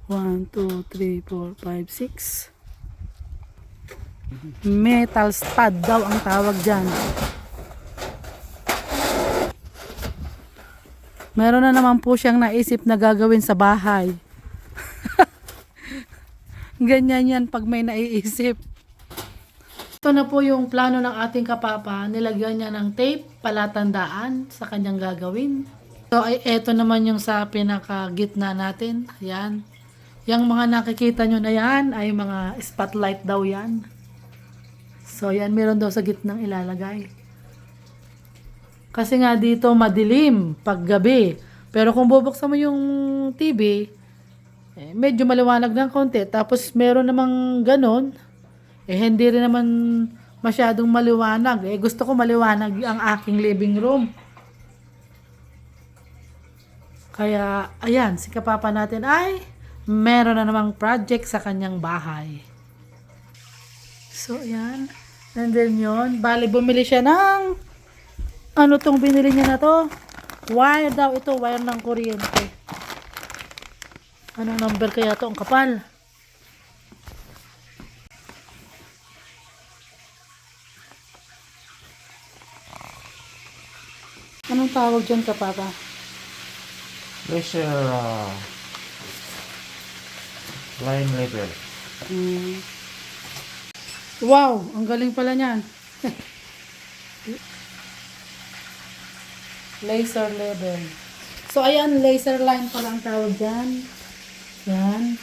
1, 2, 3, 4, 5, 6. Metal stud daw ang tawag dyan. Meron na naman po siyang naisip na gagawin sa bahay. Ganyan yan pag may naiisip. Ito na po yung plano ng ating kapapa. Nilagyan niya ng tape, palatandaan sa kanyang gagawin. So ay eto naman yung sa pinaka gitna natin. Ayan. Yung mga nakikita nyo na yan ay mga spotlight daw yan. So yan, meron daw sa gitnang ilalagay. Kasi nga dito madilim pag gabi. Pero kung bubuksan mo yung TV, medyo maliwanag ng konti. Tapos meron namang ganon. Hindi rin naman masyadong maliwanag. Gusto ko maliwanag ang aking living room. Kaya, ayan, si kapapa natin ay meron na namang project sa kanyang bahay. So, ayan. Nandun yun. Bali, bumili siya ng ano tong binili niya na to? Wire daw ito. Wire ng kuryente. Anong number kaya to? Ang kapal. Anong tawag dyan, kapapa? Pressure line level. Wow, ang galing pala niyan. Laser level. So, ayan, laser line pala ang tawag dyan. Yan.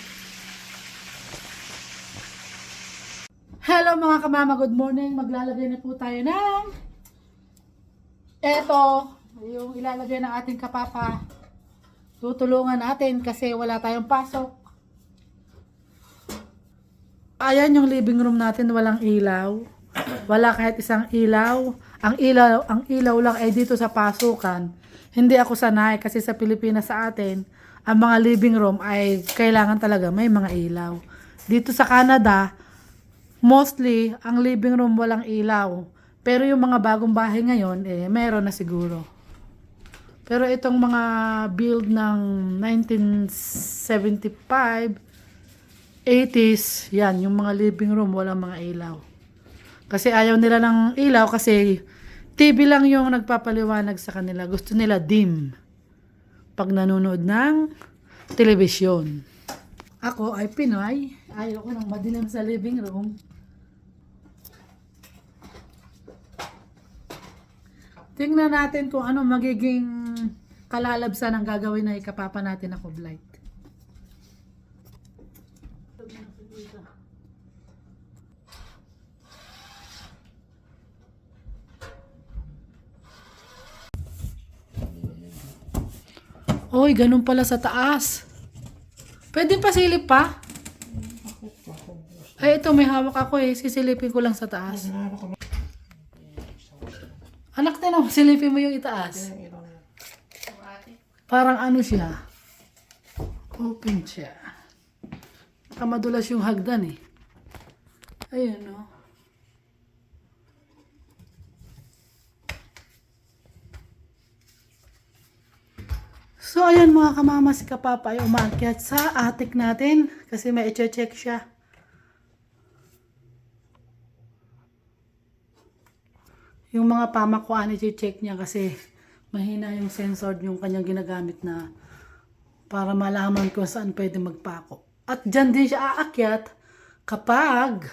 Hello mga kamama, good morning. Maglalagay na po tayo ng eto, yung ilalagay ng ating kapapa. Tutulungan natin kasi wala tayong pasok. Ayan yung living room natin, walang ilaw. Wala kahit isang ilaw. Ang ilaw lang ay dito sa pasukan. Hindi ako sanay kasi sa Pilipinas sa atin, ang mga living room ay kailangan talaga may mga ilaw. Dito sa Canada, mostly ang living room walang ilaw. Pero yung mga bagong bahay ngayon, meron na siguro. Pero itong mga build ng 1975, 80s, yan, yung mga living room, walang mga ilaw. Kasi ayaw nila ng ilaw kasi TV lang yung nagpapaliwanag sa kanila. Gusto nila dim pag nanonood ng telebisyon. Ako ay Pinoy. Ayaw ko ng madilim sa living room. Tingnan natin kung ano magiging kalalabsan ang gagawin na ikapapa natin na Coblight. Oy, ganun pala sa taas. Pwede pasilip pa? Ay, ito may hawak ako sisilipin ko lang sa taas. Anak, tinawag, silipin mo yung itaas. Parang ano siya. Open siya. Nakamadulas yung hagdan Ayun o. So, ayan mga kamama, si kapapa ay umaakyat sa attic natin kasi may i-check siya. Yung mga pamakuan i-check niya kasi mahina yung sensor yung kanyang ginagamit na para malaman kung saan pwede magpako. At dyan din siya aakyat kapag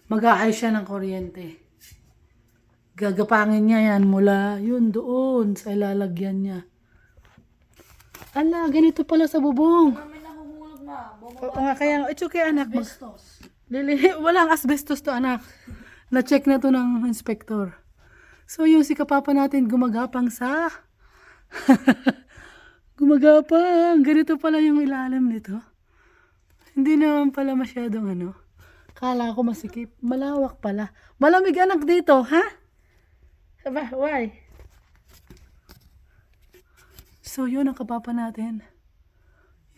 mag-aayos siya ng kuryente. Gagapangin niya yan mula yun doon sa ilalagyan niya. Ala, ganito pala sa bubong. May nahuhulog na. Oo nga, kaya it's okay anak. Walang asbestos to anak. Na-check na to ng inspector. So yung si kapapa natin gumagapang sa gumagapang. Ganito pala yung ilalim nito. Hindi naman pala masyadong Kala ko masikip. Malawak pala. Malamig anak dito, ha? Aba, why? So yun ang kapapa natin.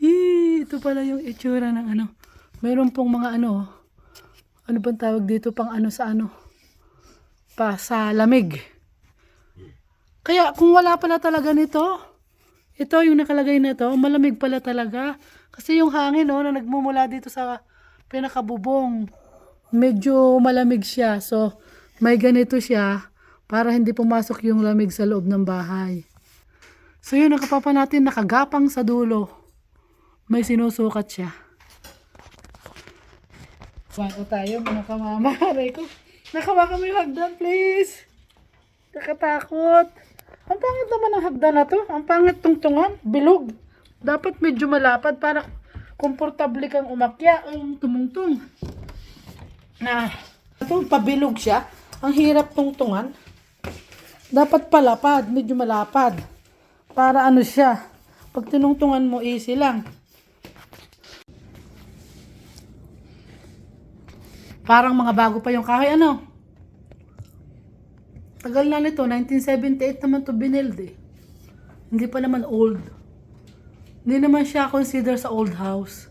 Ito pala yung itsura ng Meron pong mga ano bang tawag dito pang sa pa sa lamig. Kaya kung wala pala talaga nito, ito yung nakalagay na to, malamig pala talaga. Kasi yung hangin no, na nagmumula dito sa pinakabubong, medyo malamig siya. So, may ganito siya para hindi pumasok yung lamig sa loob ng bahay. So yun, ang kapapa natin nakagapang sa dulo. May sinusukat siya. Bago tayo, mga kamamaray ko. Nakawa kami yung hagdan, please. Nakatakot. Ang pangit naman ang hagdan na to. Ang pangit tungtungan. Bilog. Dapat medyo malapad para komportable kang umakya o tumungtong. Na, ito, pabilog siya. Ang hirap tungtungan. Dapat palapad, medyo malapad. Para ano siya. Pag tinungtungan mo, easy lang. Parang mga bago pa yung kahoy, ano? Tagal na nito, 1978 naman to binild eh. Hindi pa naman old. Hindi naman siya consider sa old house.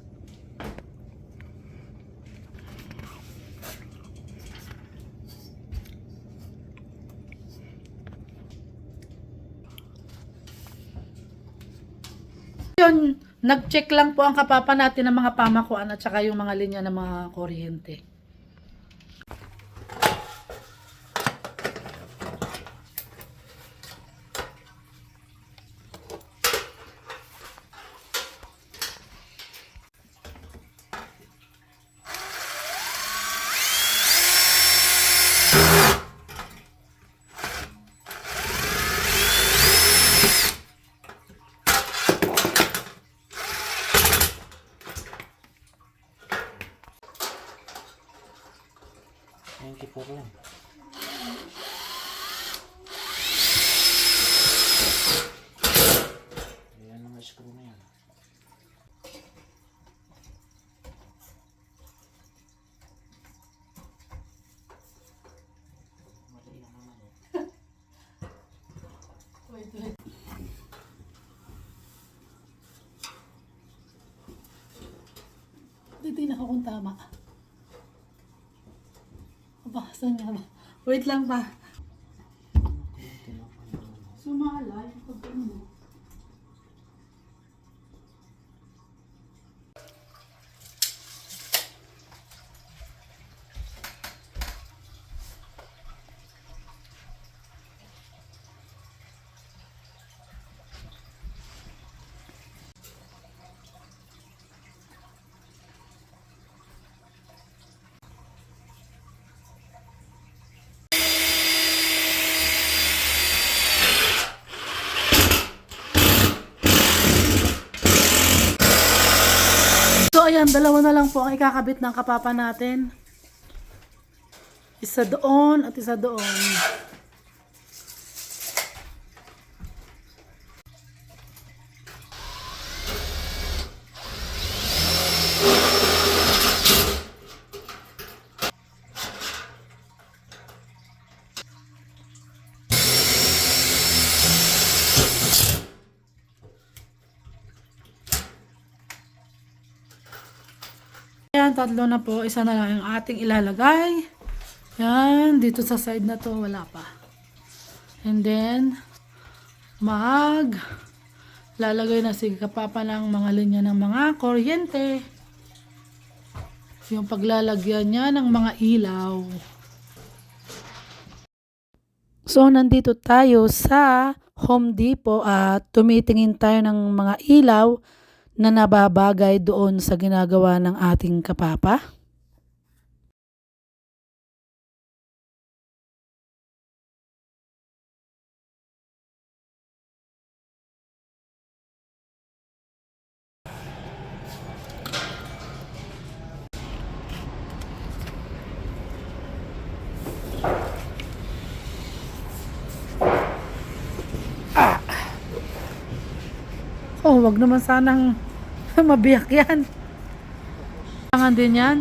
Yun, nag-check lang po ang kapapa natin ng mga pamakuan at saka yung mga linya ng mga kuryente. Yung kipor lang. Ayan ang screw na yan. Mali na naman eh. Wait. Titignan ako kung tama. Saan nga ba? Wait lang pa. Sumalay. Pag ano. So ayan, dalawa na lang po ang ikakabit ng kapapa natin. Isa doon at isa doon. Ayan, tatlo na po. Isa na lang yung ating ilalagay. Yan, dito sa side na to, wala pa. And then, lalagay na si kapapa ng mga linya ng mga kuryente. Yung paglalagyan niya ng mga ilaw. So, nandito tayo sa Home Depot at tumitingin tayo ng mga ilaw na nababagay doon sa ginagawa ng ating kapapa. Oh, wag naman sanang mabiyak yan. Kailangan din yan.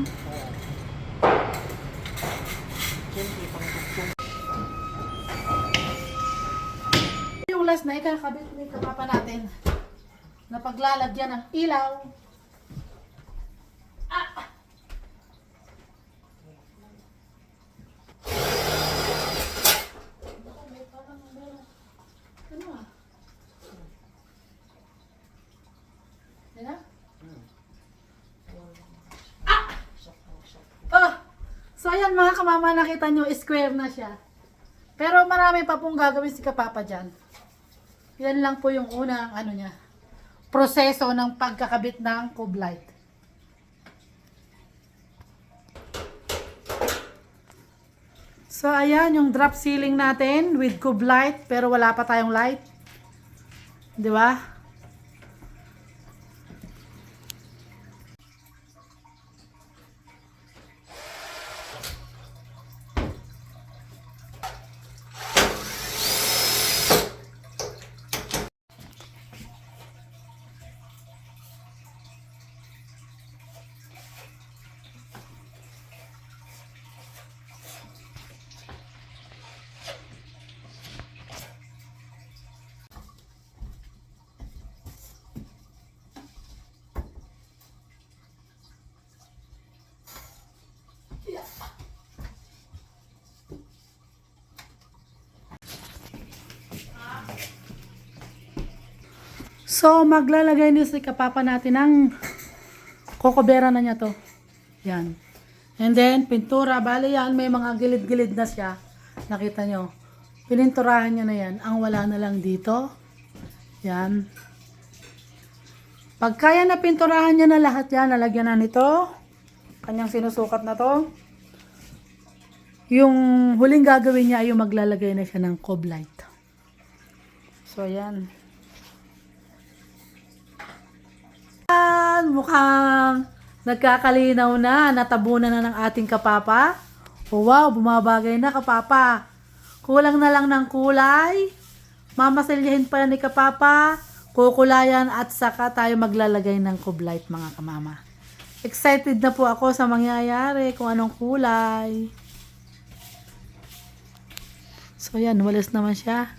Yung last na ikakabit ni kapapa natin na paglalagyan ng ilaw. Ano ah? Yan na? ayan mga kamama, nakita nyo, square na siya. Pero marami pa pong gagawin si Kapapa dyan. Yan lang po yung unang ano niya, proseso ng pagkakabit ng cube light. So ayan yung drop ceiling natin with cube light pero wala pa tayong light. 'Di ba? So, maglalagay ni si Kapapa natin ng kokobera na niya to. Yan. And then, pintura. Bale yan, may mga gilid-gilid na siya. Nakita nyo. Pininturahan niya na yan. Ang wala na lang dito. Yan. Pag kaya na pinturahan niya na lahat yan, nalagyan na nito. Kanyang sinusukat na to. Yung huling gagawin niya ay yung maglalagay na siya ng cube light. So, yan. Mukhang nagkakalinaw na, natabunan na ng ating Kapapa. Oh, wow, bumabagay na Kapapa. Kulang na lang ng kulay. Mamasilyahin pa ni Kapapa. Kukulayan at saka tayo maglalagay ng cube light mga kamama. Excited na po ako sa mangyayari kung anong kulay. So yan, walis naman siya.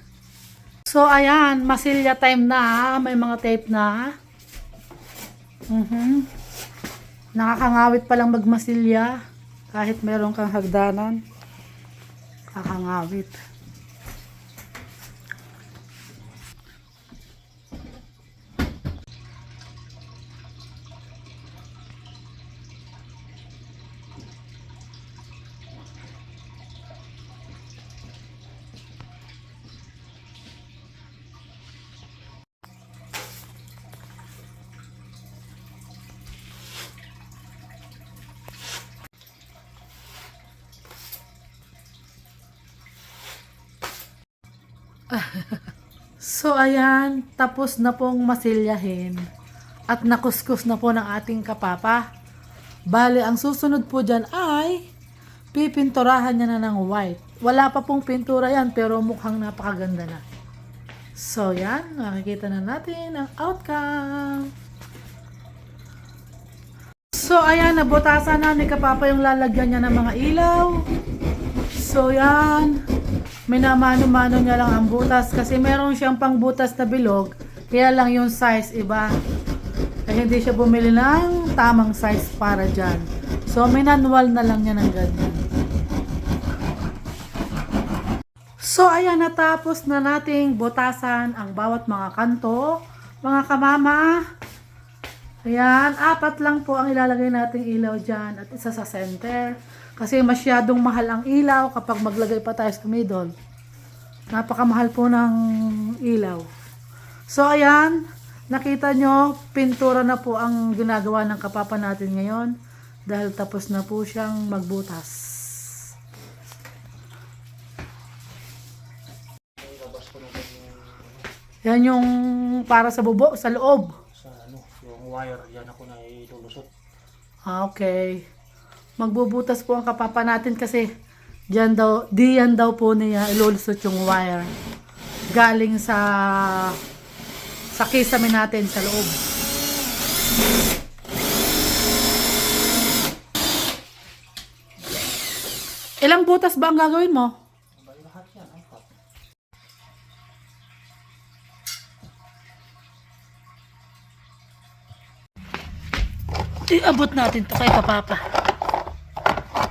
So ayan, masilya time na. May mga tape na. Nakakangawit palang magmasilya kahit meron kang hagdanan. Kakangawit. So ayan, tapos na pong masilyahin at nakuskus na po ng ating Kapapa. Bale, ang susunod po dyan ay pipinturahan niya na ng white. Wala pa pong pintura yan pero mukhang napakaganda na. So yan, makikita na natin ang outcome. So ayan, nabutasan na ni Kapapa yung lalagyan niya ng mga ilaw. So yan, minamano-mano niya lang ang butas kasi meron siyang pangbutas na bilog, kaya lang yung size iba. Kaya hindi siya bumili ng tamang size para dyan. So minanual na lang niya ng ganyan. So ayan, natapos na nating butasan ang bawat mga kanto, mga kamama. Ayan, 4 lang po ang ilalagay nating ilaw dyan at isa sa center. Kasi masyadong mahal ang ilaw kapag maglagay pa tayo sa middle. Napakamahal po ng ilaw. So ayan, nakita nyo, pintura na po ang ginagawa ng Kapapa natin ngayon. Dahil tapos na po siyang magbutas. Yan yung para sa bubo, sa loob. Sa ano, yung wire, yan ako na ilulusot. Okay. Magbubutas po ang Kapapa natin kasi diyan daw po niya ilulusot yung wire. Galing sa kisame natin sa loob. Ilang butas ba ang gagawin mo? Lahat yan, 4. Iabot natin to kay Kapapa.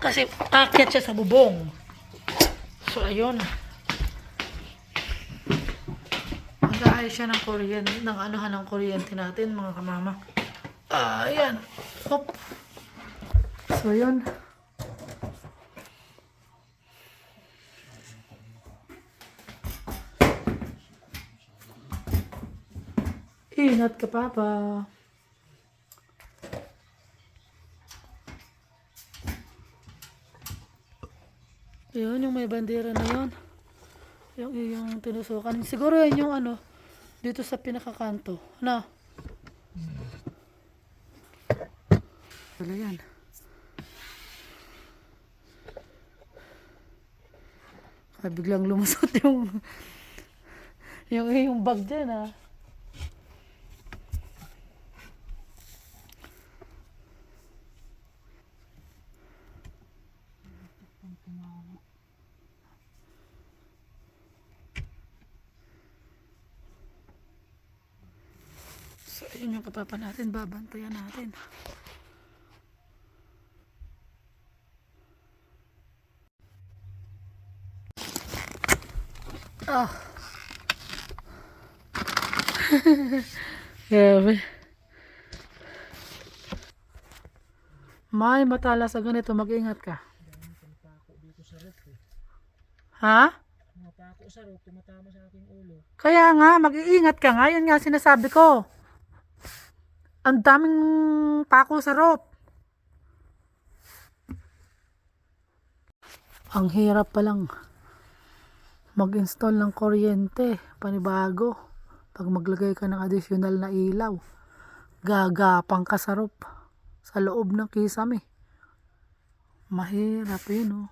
Kasi akyat siya sa bubong. So, ayun. Mag-aayos siya ng kuryente, ng anuhan ng kuryente natin, mga kamama. Ayan. Hop. So, yun. Ingat ka, Papa. Yun, yung may bandera na yun. Yung tinusukan. Siguro yan yung ano, dito sa pinakakanto. Na? Wala yan. Kaya biglang lumusot yung bag dyan, ah. So, yun yung kapapa natin. Babantayan natin. Ah. Grabe. May matala sa ganito. Mag-ingat ka. Ha? Mapako sa roof, tumatama sa aking ulo. Kaya nga, mag-iingat ka nga. Yan nga sinasabi ko. Ang daming pako sa rope. Ang hirap palang mag-install ng kuryente. Panibago. Pag maglagay ka ng additional na ilaw. Gagapang ka sa rope. Sa loob ng kisame. Mahirap yun, oh.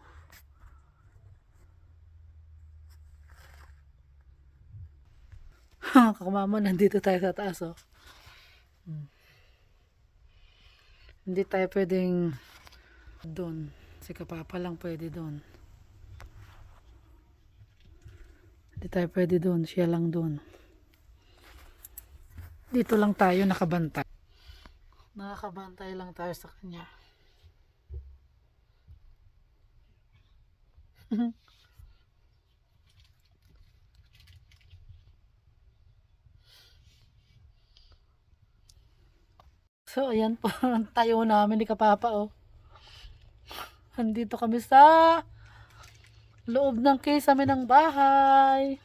Kakamama, nandito tayo sa taas, oh. Hindi tayo pwedeng doon. Si Kapapa lang pwede doon. Hindi tayo pwede doon. Siya lang doon. Dito lang tayo nakabantay. Nakakabantay lang tayo sa kanya. So, ayan po ang tayo namin ni Kapapa, oh. Andito kami sa loob ng kisame ng bahay.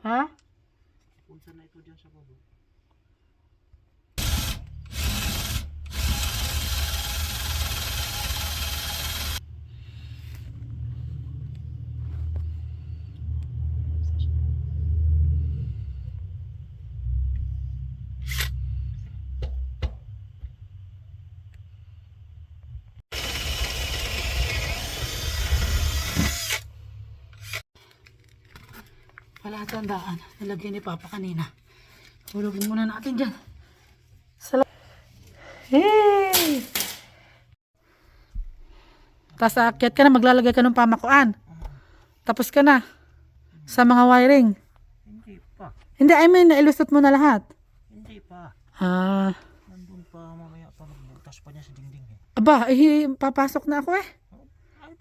Ha? Punta na ito dyan sa baba. Wala tandaan. Nalagyan ni Papa kanina. Hulugin muna natin dyan. Hey! Tapos aakyat ka na, maglalagay ka ng pamakuan. Tapos ka na. Sa mga wiring. Hindi pa. Hindi, I mean, nailusot mo na lahat. Hindi pa. Ah. Nandun pa mamaya pa. Magbutas pa niya sa dingding eh. Aba, papasok na ako eh.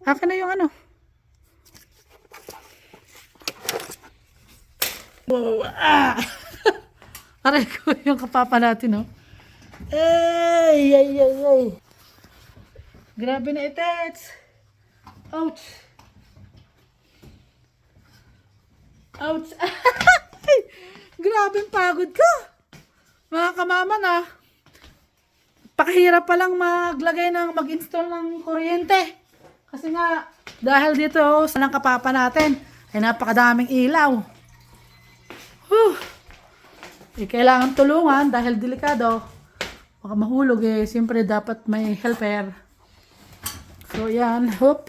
Akin na yung ano. Wow, ah! Aray ko yung kapapa natin, oh. Ay, ay, ay, ay. Grabe na itets. Ouch. Ouch. Ay, grabe pagod ka. Mga kamama na. Pakahirap palang mag-install ng kuryente. Kasi nga, dahil dito sa ng kapapa natin, ay napakadaming ilaw. Kailangan tulungan dahil delikado. Baka mahulog eh. Siyempre dapat may helper. So yan. Hoop.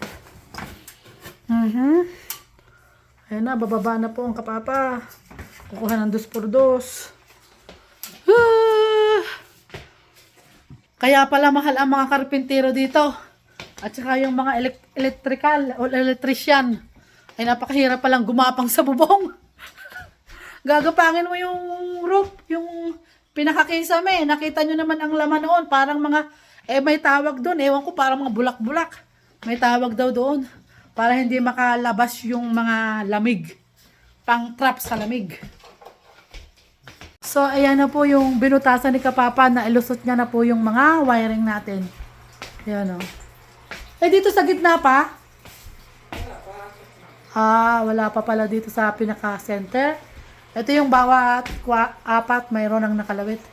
Ayun na. Bababa na po ang kapapa. Kukuha ng 2x2. Kaya pala mahal ang mga karpintero dito. At saka yung mga electrical o electrician. Ay napakahirap palang gumapang sa bubong. Gagapangin mo yung roof, yung pinakakisame. Nakita nyo naman ang laman noon. Parang mga, may tawag doon. Ewan ko, parang mga bulak-bulak. May tawag daw doon. Para hindi makalabas yung mga lamig. Pang trap sa lamig. So, ayan na po yung binutasan ni Kapapa na ilusot niya na po yung mga wiring natin. Ayan o. Eh, dito sa gitna pa? Wala pa pala dito sa pinaka-center. Ito yung bawat apat mayroon ang nakalawit.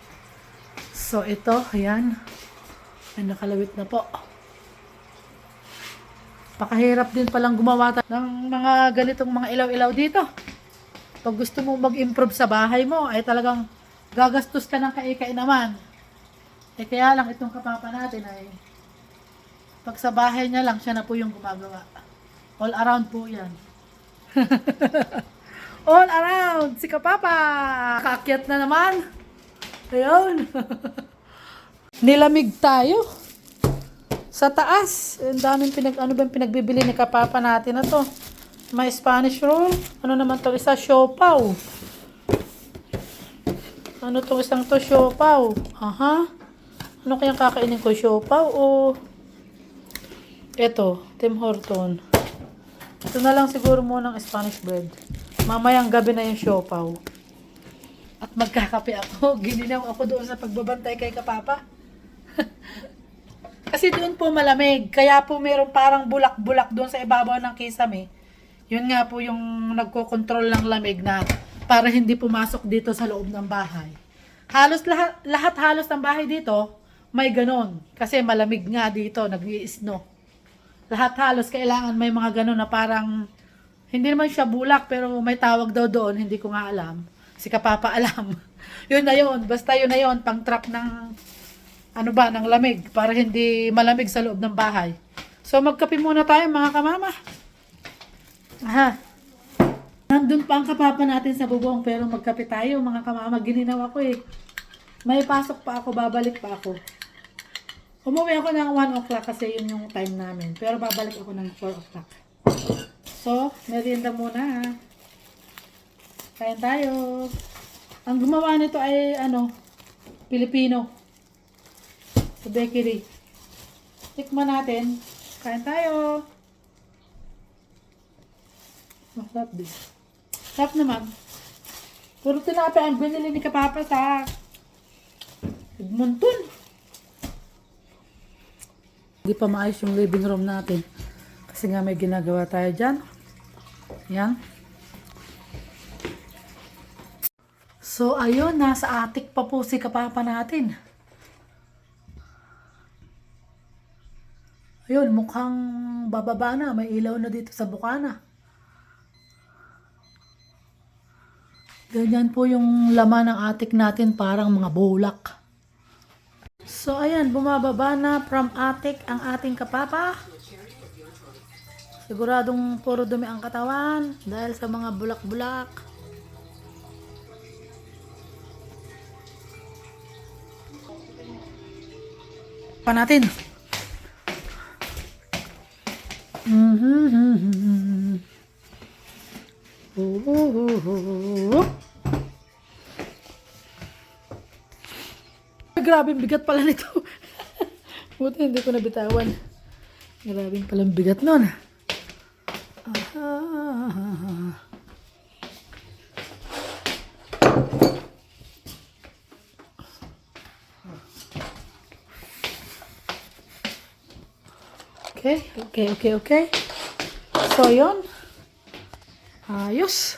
So, ito, ayan. Ay, nakalawit na po. Pakahirap din palang gumawa ng mga ganitong mga ilaw-ilaw dito. Pag gusto mo mag-improve sa bahay mo, ay talagang gagastos ka ng kaikai naman. Eh kaya lang itong Kapapa natin ay pag sa bahay niya lang, siya na po yung gumagawa. All around po yan. All around! Si Kapapa! Kaakyat na naman. Ayun. Nilamig tayo. Sa taas. Ang daming ano bang pinagbibili ni Kapapa natin na to? May Spanish roll. Ano naman to? Isa siopaw. Ano to? Isang to siopaw. Aha. Ano kayang kakainin ko? Siopaw o eto, Tim Horton. Ito na lang siguro muna ng Spanish bread. Mamayang gabi na yung siopaw. At magkakape ako. Gininaw ako doon sa pagbabantay kay Kapapa. Kasi doon po malamig. Kaya po meron parang bulak-bulak doon sa ibabaw ng kisame. Yun nga po yung nagko-control ng lamig na para hindi pumasok dito sa loob ng bahay. Halos lahat halos ng bahay dito may ganon. Kasi malamig nga dito, nag-i-snow. Lahat halos kailangan may mga ganon na parang hindi naman siya bulak pero may tawag daw doon, hindi ko nga alam. Si Kapapa alam. Yun na yun, basta yun na yun, pang trap ng ng lamig para hindi malamig sa loob ng bahay. So magkape muna tayo mga kamama. Aha. Nandun pa ang Kapapa natin sa bubong pero magkape tayo mga kamama. Gininaw ako eh. May pasok pa ako, babalik pa ako. Umuwi ako ng 1 o'clock kasi yun yung time namin. Pero babalik ako ng 4 o'clock. So, merienda muna. Kain tayo. Ang gumawa nito ay Pilipino. Sa bakery. Tikman natin. Kain tayo. Masarap din. Sarap naman. Puro tinapay ang binili ni Kapapa sa Edmonton. Hindi pa maayos yung living room natin. Kasi nga may ginagawa tayo dyan. Yan. So, ayun. Nasa attic pa po si Kapapa natin. Ayun. Mukhang bababa na. May ilaw na dito sa bukana. Ganyan po yung laman ng attic natin, parang mga bulak. So, ayan, bumababa na from attic ang ating Kapapa. Siguradong puro dumi ang katawan dahil sa mga bulak-bulak. Pa natin. Grabe bigat pala nito. Buti hindi ko nabitawan. Grabe palang bigat nun. Okay. So, yun. Ayos.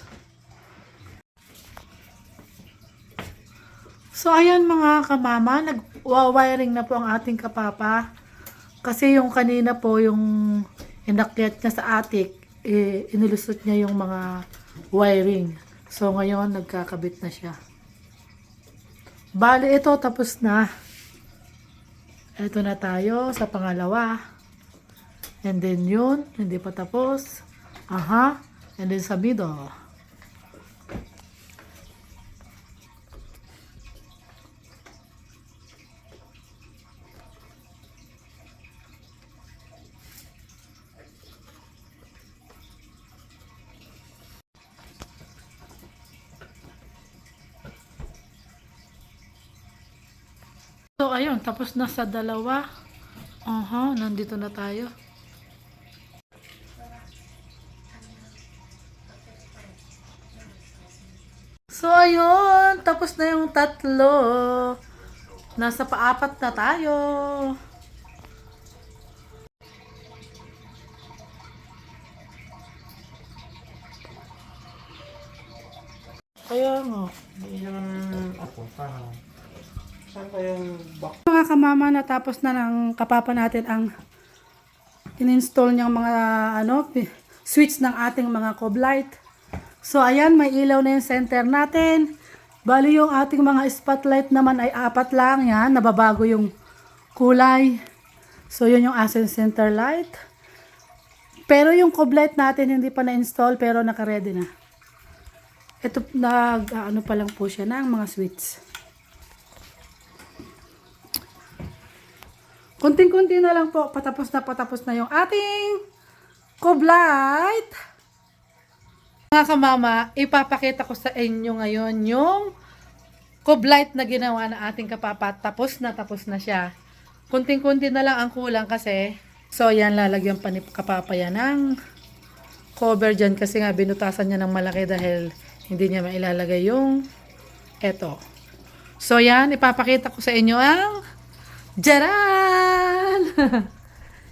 So, ayan mga kamama, nag-wiring na po ang ating Kapapa. Kasi yung kanina po, yung inakyat niya sa attic, inilusot niya yung mga wiring. So, ngayon, nagkakabit na siya. Bali, ito, tapos na. Ito na tayo sa pangalawa. And then yun, hindi pa tapos. Aha. And then sa middle. So, ayun, tapos na sa dalawa. Aha, nandito na tayo. So, ayun. Tapos na yung tatlo. Nasa paapat na tayo. Kaya nga. Yung ako, parang, saan ba yung box? Mga kamama, natapos na ng kapapa natin ang in-install niyang mga switch ng ating mga cob light. So, ayan, may ilaw na yung center natin. Bali yung ating mga spotlight naman ay 4 lang. Yan, nababago yung kulay. So, yun yung ating center light. Pero yung cob light natin hindi pa na-install pero naka-ready na. Ito, ano pa lang po siya ng mga switch. Kunting-kunti na lang po, patapos na yung ating cob light. Mga kamama, ipapakita ko sa inyo ngayon yung cob light na ginawa na ating kapapa. Tapos na siya. Kunting-kunti na lang ang kulang kasi. So, yan, lalagyan pa ni kapapa yan ng cover dyan kasi nga binutasan niya ng malaki dahil hindi niya mailalagay yung eto. So, yan, ipapakita ko sa inyo ang Jaran!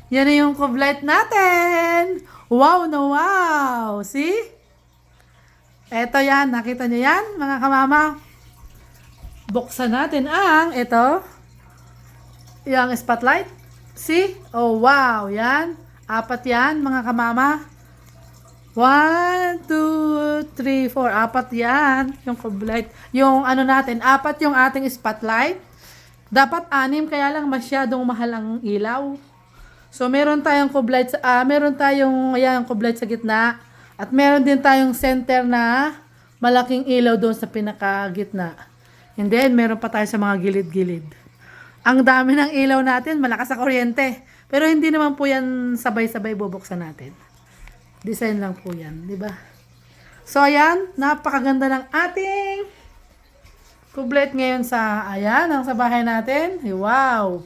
Yan na yung cob light natin. Wow na wow! See? Eto yan. Nakita nyo yan, mga kamama? Buksan natin ang ito. Yung spotlight. See? Oh, wow. Yan. 4 yan, mga kamama. 1, 2, 3, 4. 4 yan. Yung cob light. Yung ano natin, 4 yung ating spotlight. Dapat 6, kaya lang masyadong mahal ang ilaw. So, meron tayong cob light, meron tayong cob light sa gitna. At meron din tayong center na malaking ilaw doon sa pinaka-gitna. And then, meron pa tayo sa mga gilid-gilid. Ang dami ng ilaw natin, malakas sa kuryente. Pero hindi naman po yan sabay-sabay bubuksan natin. Design lang po yan, di ba? So, ayan, napakaganda ng ating cob light ngayon sa, ang sa bahay natin. Wow!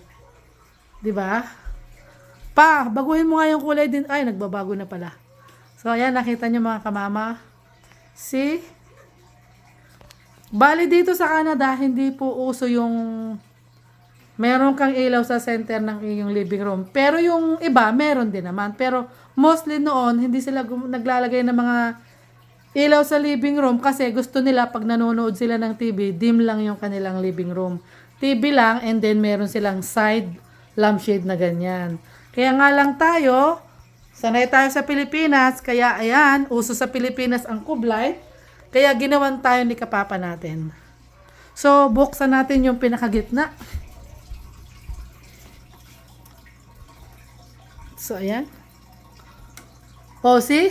Di ba? Pa, baguhin mo nga yung kulay din. Ay, nagbabago na pala. So, ayan, nakita nyo mga kamama. See? Bali dito sa Canada, hindi po uso yung meron kang ilaw sa center ng iyong living room. Pero yung iba, meron din naman. Pero mostly noon, hindi sila naglalagay ng mga ilaw sa living room kasi gusto nila pag nanonood sila ng TV, dim lang yung kanilang living room. TV lang and then meron silang side lampshade na ganyan. Kaya nga lang tayo, sanay tayo sa Pilipinas, kaya ayan, uso sa Pilipinas ang cob light, kaya ginawan tayo ni kapapa natin. So, buksan natin yung pinakagitna. So, ayan. Oh, see?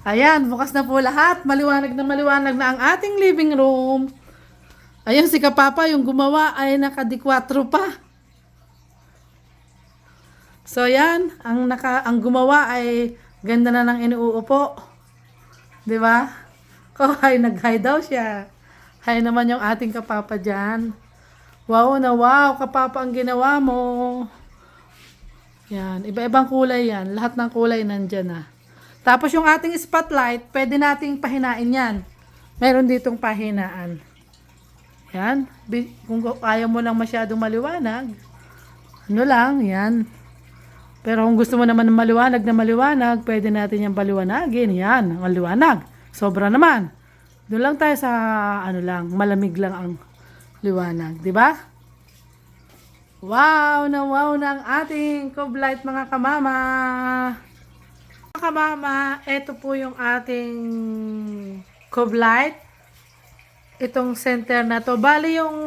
Ayan, bukas na po lahat. Maliwanag na ang ating living room. Ayan, si kapapa, yung gumawa ay nakadikwatro pa. So, yan. Ang gumawa ay ganda na ng inuupo. Di ba? Ay, nag-hi daw siya. Hi naman yung ating kapapa dyan. Wow na wow, kapapa ang ginawa mo. Yan, iba-ibang kulay yan. Lahat ng kulay nandyan na. Tapos yung ating spotlight, pwede nating pahinain yan. Meron ditong pahinaan. Yan. Kung ayaw mo lang masyadong maliwanag, ano lang, yan. Pero kung gusto mo naman maliwanag na maliwanag, pwede natin yung paliwanagin. Yan, maliwanag. Sobra naman. Doon lang tayo sa, malamig lang ang liwanag. Diba? Wow na ang ating cob light, mga kamama. Mga kamama, ito po yung ating cob light. Itong center na to. Bali yung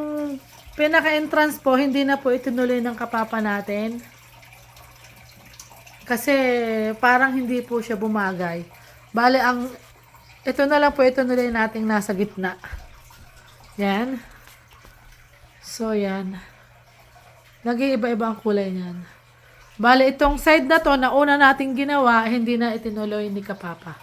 pinaka-entrance po, hindi na po itinuloy ng kapapa natin. Kasi parang hindi po siya bumagay. Bali, ito na lang po, ito na lang nating nasa gitna. Yan. So, yan. Nag-iiba-iba ang kulay niyan. Bali, itong side na to, na una nating ginawa, hindi na itinuloy ni kapapa.